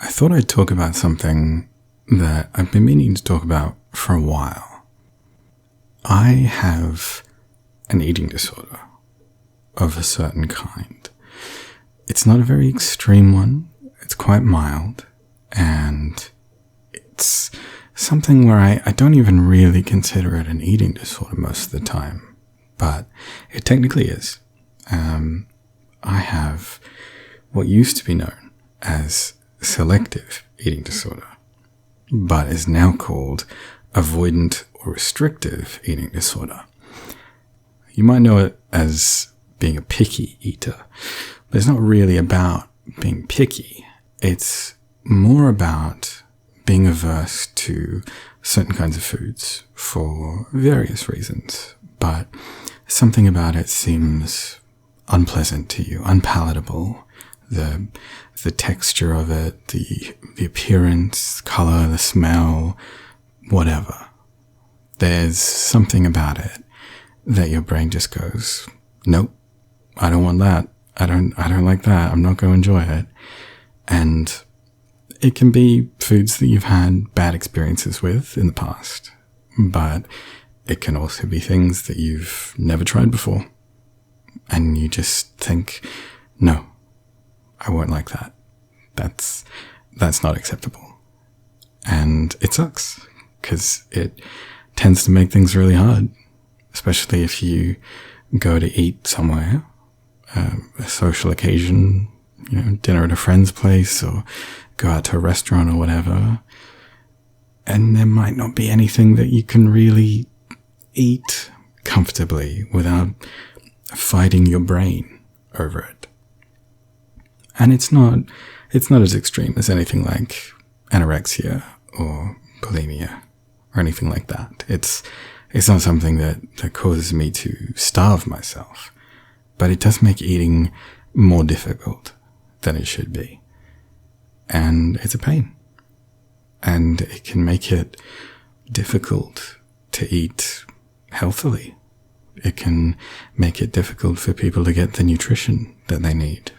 I thought I'd talk about something that I've been meaning to talk about for a while. I have an eating disorder of a certain kind. It's not a very extreme one. It's quite mild, and it's something where I don't even really consider it an eating disorder most of the time, but it technically is. I have what used to be known as selective eating disorder, but is now called avoidant or restrictive eating disorder. You might know it as being a picky eater, but it's not really about being picky. It's more about being averse to certain kinds of foods for various reasons, but something about it seems unpleasant to you, unpalatable. The texture of it, the appearance, color, the smell, whatever. There's something about it that your brain just goes, nope, I don't want that. I don't like that. I'm not going to enjoy it. And it can be foods that you've had bad experiences with in the past, but it can also be things that you've never tried before. And you just think, no, I won't like that. That's not acceptable. And it sucks because it tends to make things really hard, especially if you go to eat somewhere, a social occasion, dinner at a friend's place or go out to a restaurant or whatever, and there might not be anything that you can really eat comfortably without fighting your brain over it. And it's not as extreme as anything like anorexia or bulimia or anything like that. It's not something that causes me to starve myself, but it does make eating more difficult than it should be. And it's a pain. And it can make it difficult to eat healthily. It can make it difficult for people to get the nutrition that they need.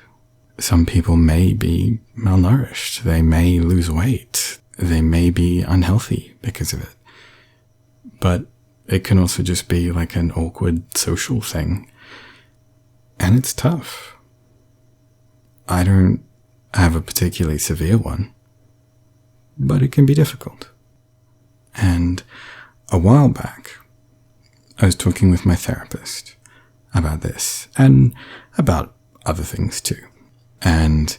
Some people may be malnourished. They may lose weight. They may be unhealthy because of it. But it can also just be like an awkward social thing. And it's tough. I don't have a particularly severe one, but it can be difficult. And a while back, I was talking with my therapist about this and about other things too. And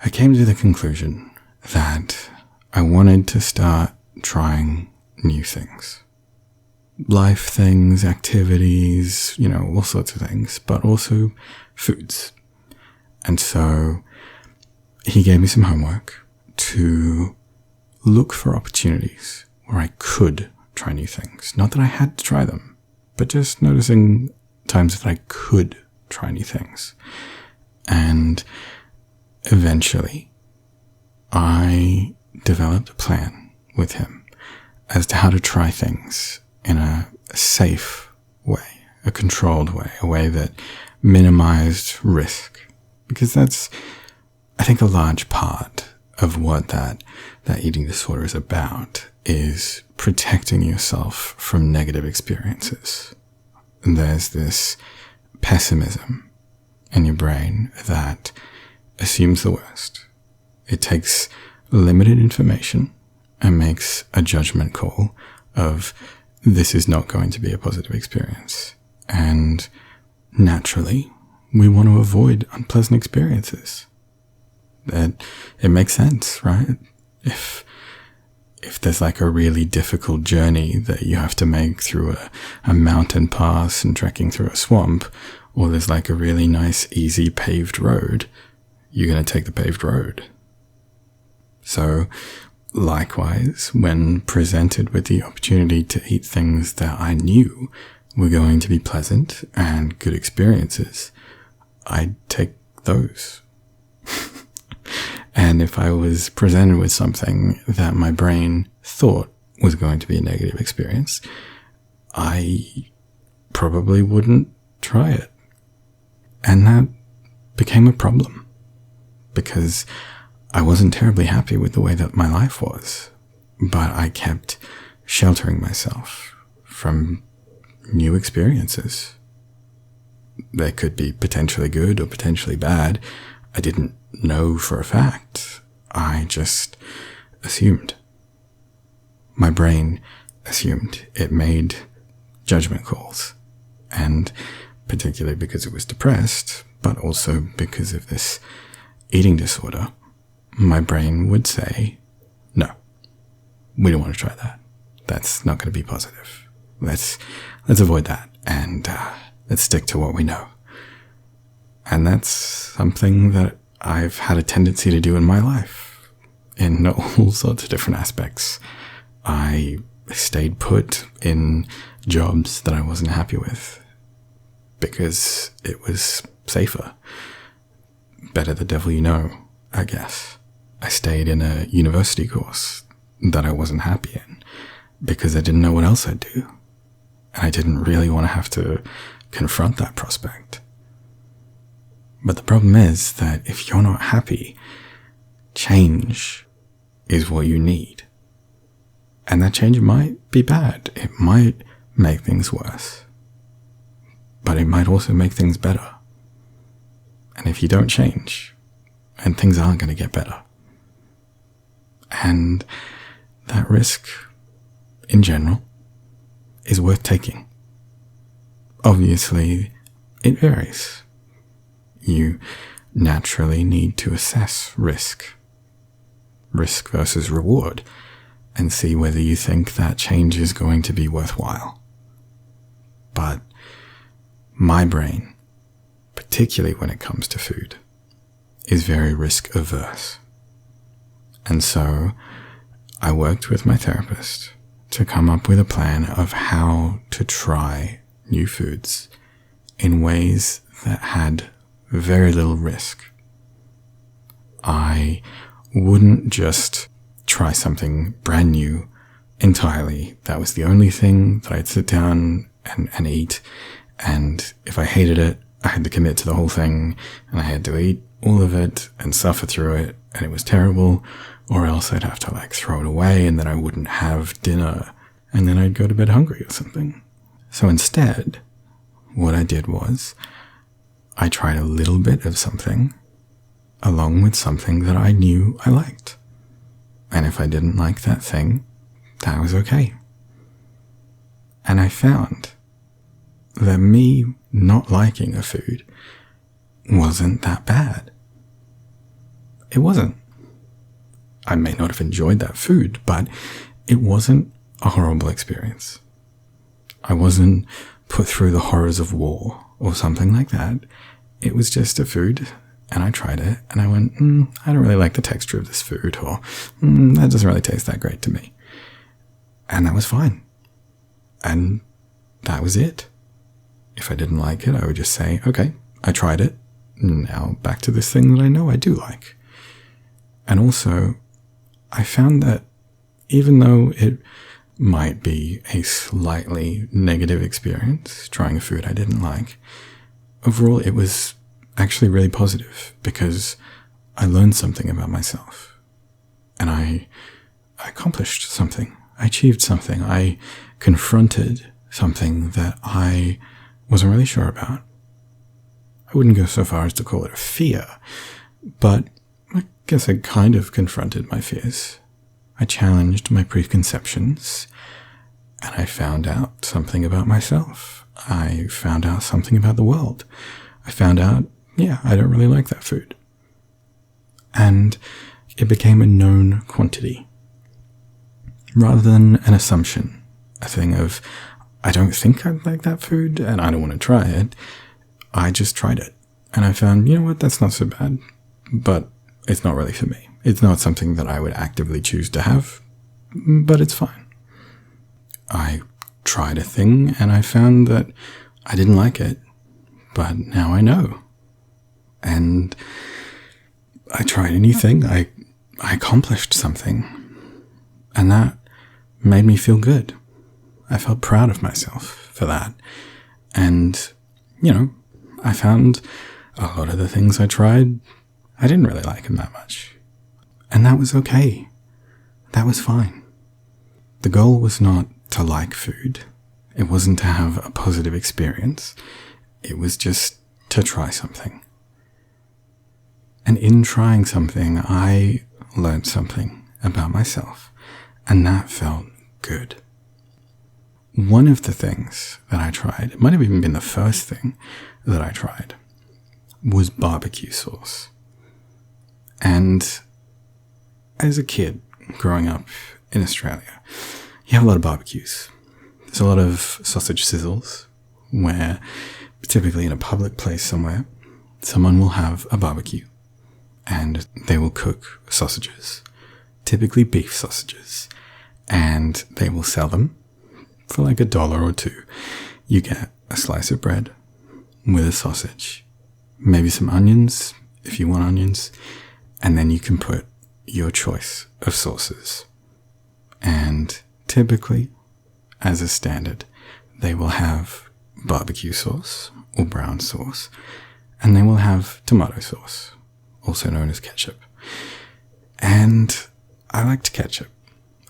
I came to the conclusion that I wanted to start trying new things. Life things, activities, all sorts of things, but also foods. And so he gave me some homework to look for opportunities where I could try new things. Not that I had to try them, but just noticing times that I could try new things. And eventually, I developed a plan with him as to how to try things in a safe way, a controlled way, a way that minimized risk. Because that's, I think, a large part of what that eating disorder is about, is protecting yourself from negative experiences. And there's this pessimism in your brain that assumes the worst. It takes limited information and makes a judgment call of this is not going to be a positive experience. And naturally, we want to avoid unpleasant experiences. That it makes sense, right? If there's like a really difficult journey that you have to make through a mountain pass and trekking through a swamp, or there's like a really nice, easy paved road, you're going to take the paved road. So, likewise, when presented with the opportunity to eat things that I knew were going to be pleasant and good experiences, I'd take those. And if I was presented with something that my brain thought was going to be a negative experience, I probably wouldn't try it. And that became a problem because I wasn't terribly happy with the way that my life was, but I kept sheltering myself from new experiences. They could be potentially good or potentially bad. I didn't know for a fact. I just assumed. My brain assumed. It made judgment calls. And particularly because it was depressed, but also because of this eating disorder, my brain would say, no, we don't want to try that. That's not going to be positive. Let's avoid that and let's stick to what we know. And that's something that I've had a tendency to do in my life in all sorts of different aspects. I stayed put in jobs that I wasn't happy with because it was safer. Better the devil you know, I guess. I stayed in a university course that I wasn't happy in because I didn't know what else I'd do. And I didn't really want to have to confront that prospect. But the problem is that if you're not happy, change is what you need. And that change might be bad. It might make things worse. But it might also make things better. And if you don't change, and things aren't going to get better. And that risk, in general, is worth taking. Obviously, it varies. You naturally need to assess risk versus reward, and see whether you think that change is going to be worthwhile. But my brain, particularly when it comes to food, is very risk averse. And so I worked with my therapist to come up with a plan of how to try new foods in ways that had very little risk. I wouldn't just try something brand new entirely. That was the only thing that I'd sit down and eat. And if I hated it, I had to commit to the whole thing, and I had to eat all of it and suffer through it, and it was terrible, or else I'd have to throw it away, and then I wouldn't have dinner, and then I'd go to bed hungry or something. So instead, what I did was I tried a little bit of something along with something that I knew I liked. And if I didn't like that thing, that was okay. And I found that me not liking a food wasn't that bad. It wasn't. I may not have enjoyed that food, but it wasn't a horrible experience. I wasn't put through the horrors of war or something like that. It was just a food, and I tried it, and I went, I don't really like the texture of this food, or that doesn't really taste that great to me. And that was fine. And that was it. If I didn't like it, I would just say, okay, I tried it. Now back to this thing that I know I do like. And also, I found that even though it might be a slightly negative experience, trying a food I didn't like, overall it was actually really positive because I learned something about myself. And I accomplished something. I achieved something. I confronted something that I wasn't really sure about. I wouldn't go so far as to call it a fear, but I guess I kind of confronted my fears. I challenged my preconceptions, and I found out something about myself. I found out something about the world. I found out, I don't really like that food. And it became a known quantity, rather than an assumption, a thing of, I don't think I like that food, and I don't want to try it. I just tried it, and I found, you know what, that's not so bad, but it's not really for me. It's not something that I would actively choose to have, but it's fine. I tried a thing, and I found that I didn't like it, but now I know. And I tried a new thing. I accomplished something, and that made me feel good. I felt proud of myself for that. And, I found a lot of the things I tried, I didn't really like them that much. And that was okay. That was fine. The goal was not to like food. It wasn't to have a positive experience. It was just to try something. And in trying something, I learned something about myself, and that felt good. One of the things that I tried, it might have even been the first thing that I tried, was barbecue sauce. And as a kid growing up in Australia, you have a lot of barbecues. There's a lot of sausage sizzles where, typically in a public place somewhere, someone will have a barbecue and they will cook sausages, typically beef sausages, and they will sell them for like $1 or $2. You get a slice of bread with a sausage, maybe some onions if you want onions, and then you can put your choice of sauces. And typically, as a standard, they will have barbecue sauce or brown sauce, and they will have tomato sauce, also known as ketchup. And I liked ketchup.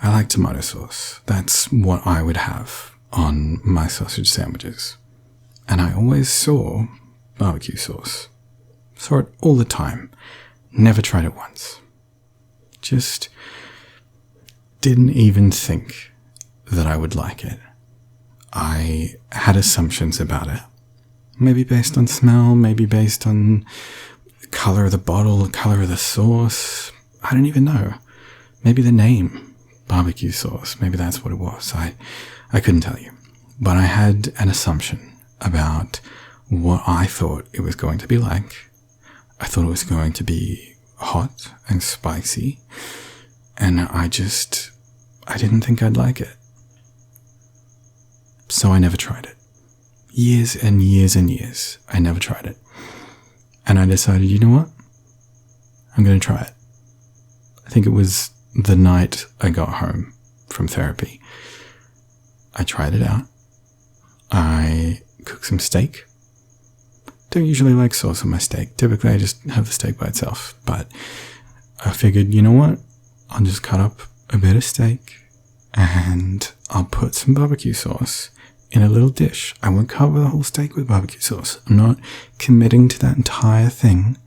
I like tomato sauce. That's what I would have on my sausage sandwiches. And I always saw barbecue sauce. Saw it all the time. Never tried it once. Just didn't even think that I would like it. I had assumptions about it. Maybe based on smell, maybe based on the color of the bottle, the color of the sauce. I don't even know. Maybe the name, barbecue sauce. Maybe that's what it was. I couldn't tell you. But I had an assumption about what I thought it was going to be like. I thought it was going to be hot and spicy. And I didn't think I'd like it. So I never tried it. Years and years and years, I never tried it. And I decided, you know what? I'm going to try it. I think it was the night I got home from therapy. I tried it out. I cooked some steak. Don't usually like sauce on my steak. Typically, I just have the steak by itself. But I figured, you know what? I'll just cut up a bit of steak and I'll put some barbecue sauce in a little dish. I won't cover the whole steak with barbecue sauce. I'm not committing to that entire thing,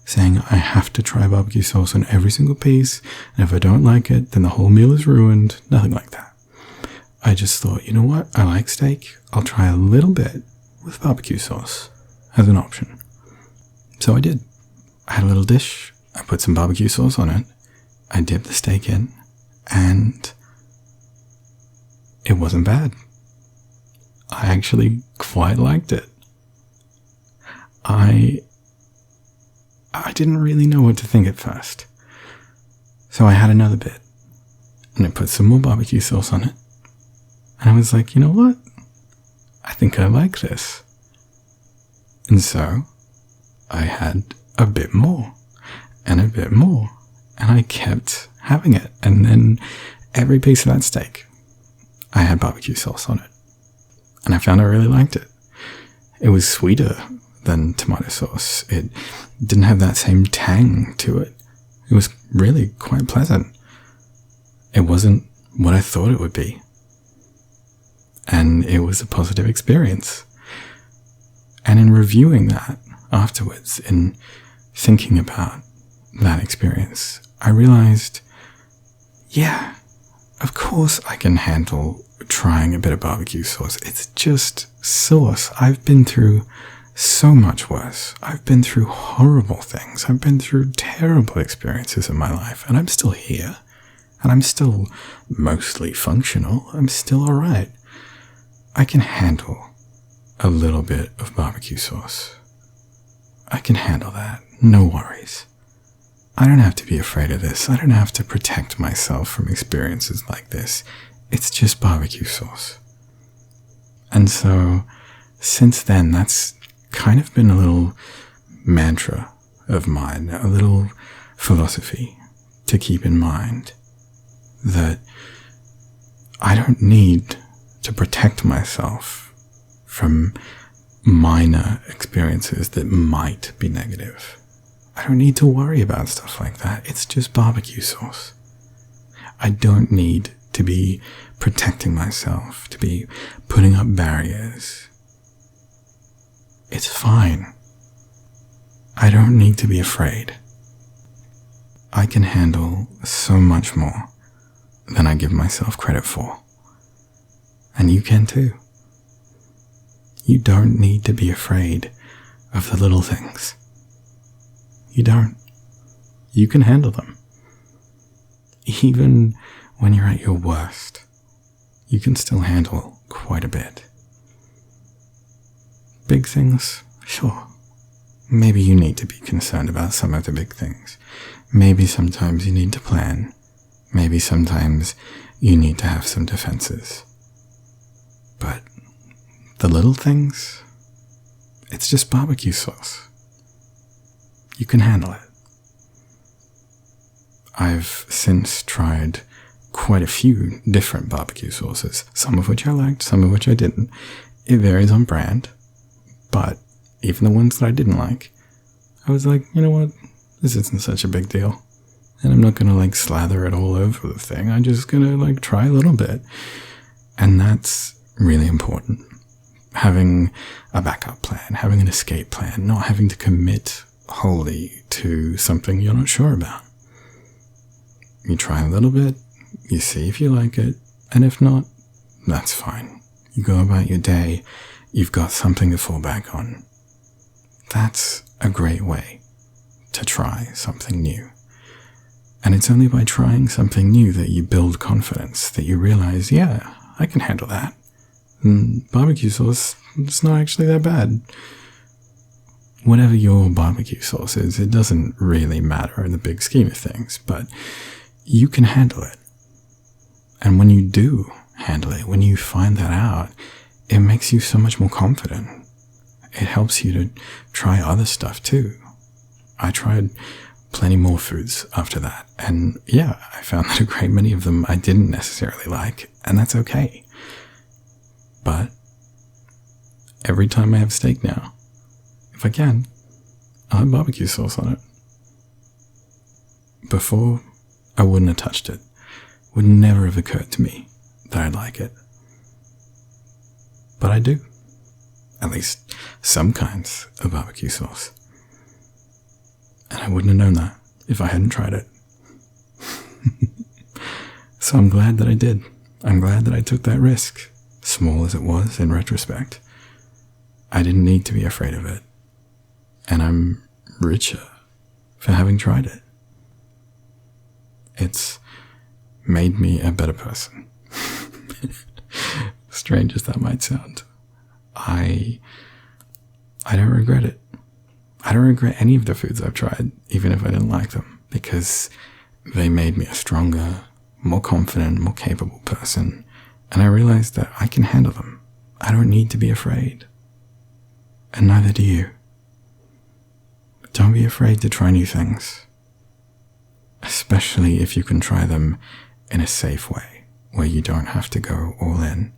saying I have to try barbecue sauce on every single piece, and if I don't like it, then the whole meal is ruined. Nothing like that. I just thought, you know what? I like steak. I'll try a little bit with barbecue sauce as an option. So I did. I had a little dish. I put some barbecue sauce on it. I dipped the steak in, and it wasn't bad. I actually quite liked it. I didn't really know what to think at first. So I had another bit, and I put some more barbecue sauce on it. And I was like, you know what? I think I like this. And so I had a bit more, and a bit more, and I kept having it. And then every piece of that steak, I had barbecue sauce on it. And I found I really liked it. It was sweeter than tomato sauce. It didn't have that same tang to it. It was really quite pleasant. It wasn't what I thought it would be. And it was a positive experience. And in reviewing that afterwards, in thinking about that experience, I realized, yeah, of course I can handle trying a bit of barbecue sauce. It's just sauce. I've been through so much worse. I've been through horrible things. I've been through terrible experiences in my life, and I'm still here. And I'm still mostly functional. I'm still alright. I can handle a little bit of barbecue sauce. I can handle that. No worries. I don't have to be afraid of this. I don't have to protect myself from experiences like this. It's just barbecue sauce. And so, since then, that's kind of been a little mantra of mine, a little philosophy to keep in mind, that I don't need to protect myself from minor experiences that might be negative. I don't need to worry about stuff like that. It's just barbecue sauce. I don't need to be protecting myself, to be putting up barriers. It's fine. I don't need to be afraid. I can handle so much more than I give myself credit for. And you can too. You don't need to be afraid of the little things. You don't. You can handle them. Even when you're at your worst, you can still handle quite a bit. Big things, sure. Maybe you need to be concerned about some of the big things. Maybe sometimes you need to plan. Maybe sometimes you need to have some defenses. But the little things, it's just barbecue sauce. You can handle it. I've since tried quite a few different barbecue sauces, some of which I liked, some of which I didn't. It varies on brand, but even the ones that I didn't like, I was like, you know what, this isn't such a big deal. And I'm not going to slather it all over the thing. I'm just going to try a little bit. And that's really important. Having a backup plan, having an escape plan, not having to commit wholly to something you're not sure about. You try a little bit, you see if you like it, and if not, that's fine. You go about your day, you've got something to fall back on. That's a great way to try something new. And it's only by trying something new that you build confidence, that you realize, yeah, I can handle that. And barbecue sauce, it's not actually that bad. Whatever your barbecue sauce is, it doesn't really matter in the big scheme of things, but you can handle it. And when you do handle it, when you find that out, it makes you so much more confident. It helps you to try other stuff too. I tried plenty more foods after that, and yeah, I found that a great many of them I didn't necessarily like, and that's okay. But every time I have steak now, if I can, I'll have barbecue sauce on it. Before, I wouldn't have touched it. Would never have occurred to me that I'd like it. But I do. At least some kinds of barbecue sauce. And I wouldn't have known that if I hadn't tried it. So I'm glad that I did. I'm glad that I took that risk, small as it was in retrospect. I didn't need to be afraid of it. And I'm richer for having tried it. It's made me a better person. Strange as that might sound. I don't regret it. I don't regret any of the foods I've tried, even if I didn't like them, because they made me a stronger, more confident, more capable person, and I realized that I can handle them. I don't need to be afraid. And neither do you. Don't be afraid to try new things, especially if you can try them in a safe way, where you don't have to go all in.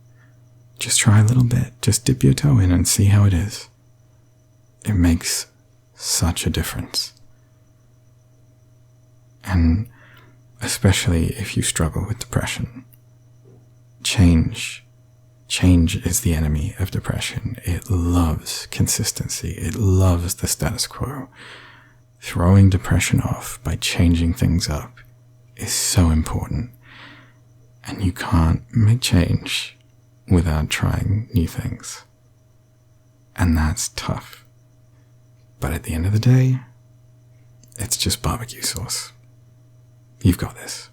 Just try a little bit, just dip your toe in and see how it is. It makes such a difference. And especially if you struggle with depression. Change is the enemy of depression. It loves consistency. It loves the status quo. Throwing depression off by changing things up is so important. And you can't make change without trying new things. And that's tough. But at the end of the day, it's just barbecue sauce. You've got this.